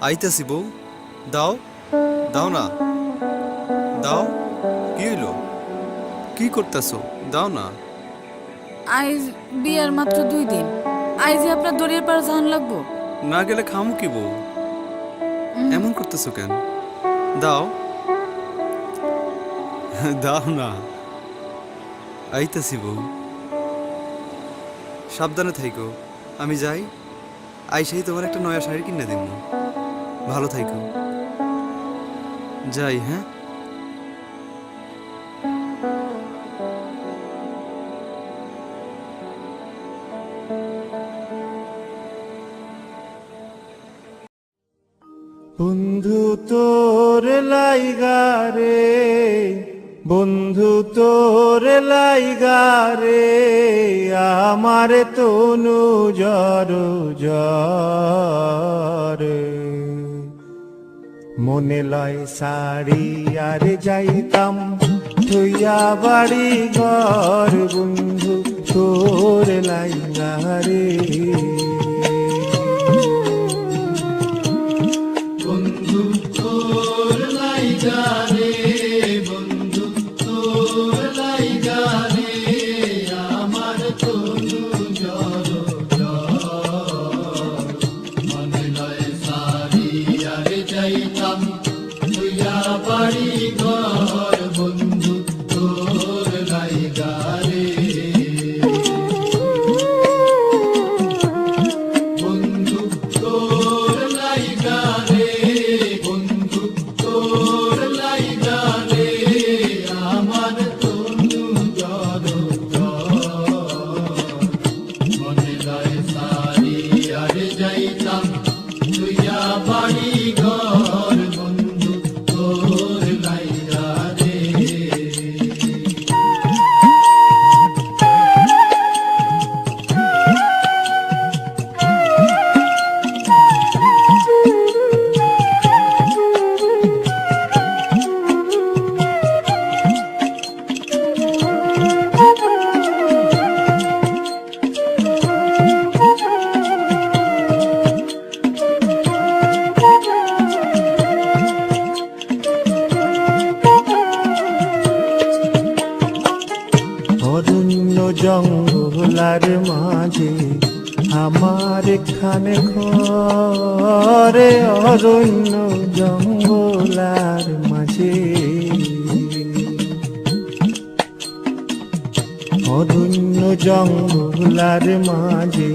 আইতাছি বউ। দাও, দাও না, দাও। কি হইলো? কি করতেছো? দাও না। আইজ বিয়ার মাত্র 2 দিন, আইজে আপনার দড়ির পার জান লাগবো। না গেলে খামু কি বউ? এমন করতেছো কেন? দাও। দাও না। আইতাছি বউ। সাবধানে থাইকো। আমি যাই, আইসাই তোমার একটা নয়া শাড়ি কিনে দিব। ভালো থাইকো। যাই, হ্যাঁ। বন্ধু তোর লাইগারে, বন্ধু তোর লাইগারে, আমার তনু জর জরে। মনে লয় শাড়ি আর যাইতাম থইয়া বাড়ি ঘর, বন্ধু তোর লাইগারে। বন্ধু তোর লাইগারে, বন্ধু তোর লাইগারে, আমার তনু জর জর। মনে লয় শাড়ি আর যাইতাম তুইয়া বাড়ি ঘর, বন্ধু তোর লাইগারে। বন্ধু তোর লাইগারে, বন্ধু তোর লাইগারে, আমার তনু জর জর। মনে লয় শাড়ি আর যাইতাম তুইয়া বাড়ি ঘর, বন্ধু তোর লাইগারে। অরণ্য জঙ্গলার মাঝে আমার এখানে ঘরে, অরণ্য জঙ্গলার মাঝে, অরণ্য জঙ্গলার মাঝে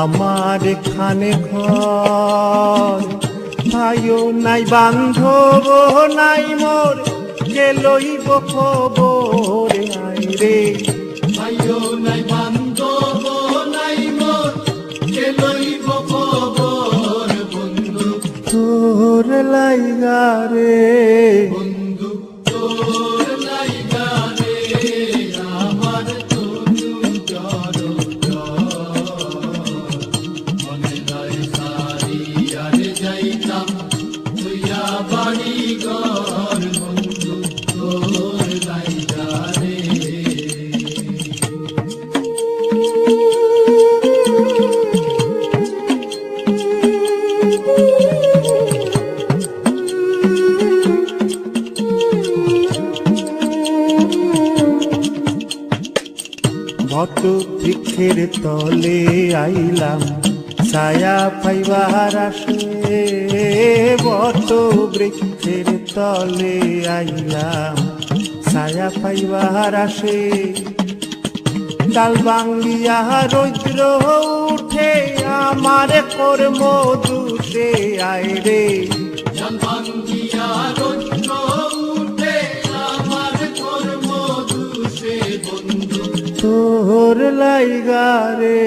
আমার এখানে ঘর। ভাইও নাই বান্ধব নাই মোর, কে লইব খবর আই রে। ভাইও নাই বান্ধব নাই মোর, কে লইব খবর, বন্ধু তোর লাইগারে, বন্ধু তোর লাইগারে, আমার তনু জর জর। মনে লয় শাড়ি আর যাইতাম তুইয়া বাড়ি ঘর, বন্ধু তোর লাইগারে। বট বৃক্ষের তলে আইলাম ছায়া পাইবার আসে, বট বৃক্ষের তলে আইলাম ছায়া পাইবার আসে। ডাল ভাঙ্গিয়া রৌদ্র উঠে আমার কর্ম দুষে আয় রে। জান ভাঙ্গিয়া রৌদ্র উঠে আমার কর্ম দুষে, বন্ধু তোর লাইগারে,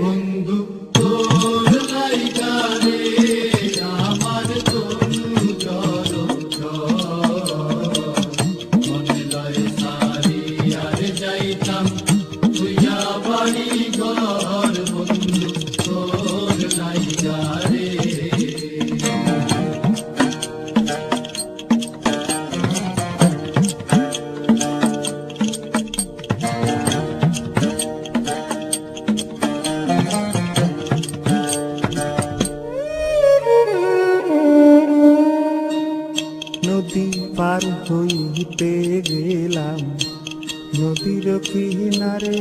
বন্ধু তোর লাইগারে, আমার তনু জর জর। মনে লয় শাড়ি আর যাইতাম তুইয়া বাড়ি ঘর, বন্ধু তোর লাইগারে। নদীর কিনারে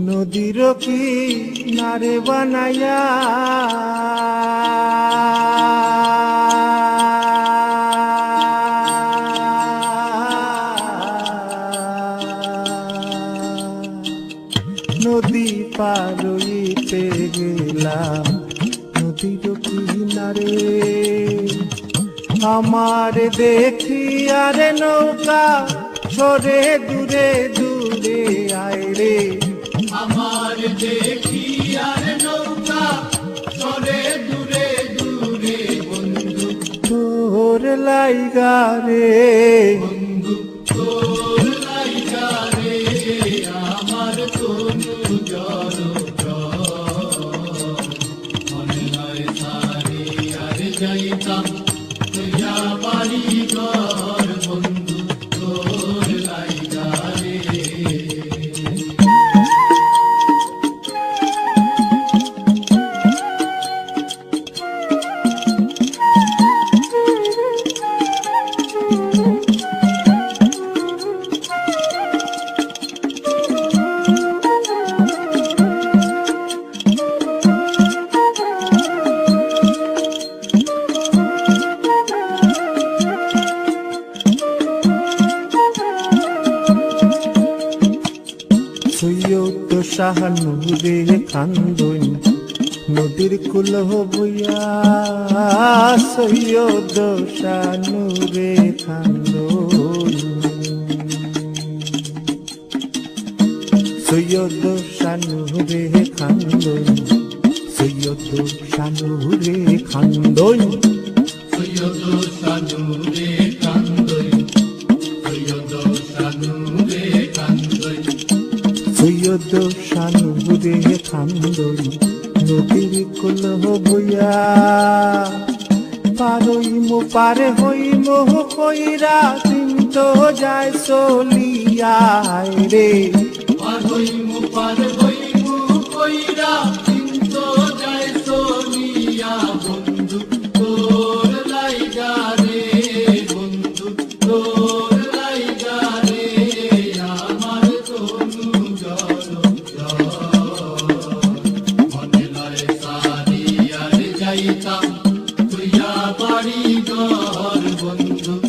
নদীর কিনারে বানায়া নদী পার হইতে গেলাম নদীর কিনারে আমার দেখি আরে নৌকা সরে দূরে দূরে আয় রে আমার দেখি আর নৌকা সরে দূরে দূরে বন্ধু তোর লাইগা রে বন্ধু তোর লাইগা রে আমার তনু জল মনে লয় সারি আর যাইতাম তুইয়া বাড়ি ঘর বন্ধু তোর লাইগা রে সৈয়দ শাহানুরে কান্দন নদীর কুল বইয়া সৈয়দ শাহানুরে কান্দন সৈয়দ শাহানুরে কান্দন সৈয়দ শাহানুরে কান্দন সৈয়দ সানুরে কান্দই সৈয়দ সানুরে কান্দই সৈয়দ শাহানুরে কান্দন নদীর কুল বইয়া পারে হইম কইরা দিন তো যায় চলিয়া রে পার হইমু কইরা কিন্তু যায় সোনিয়া বন্ধু তোর লাইগা রে বন্ধু তোর লাইগা রে আমার তনু জল মনে লয় সারি আর যাইতাম তুইয়া বাড়ি ঘর বন্ধু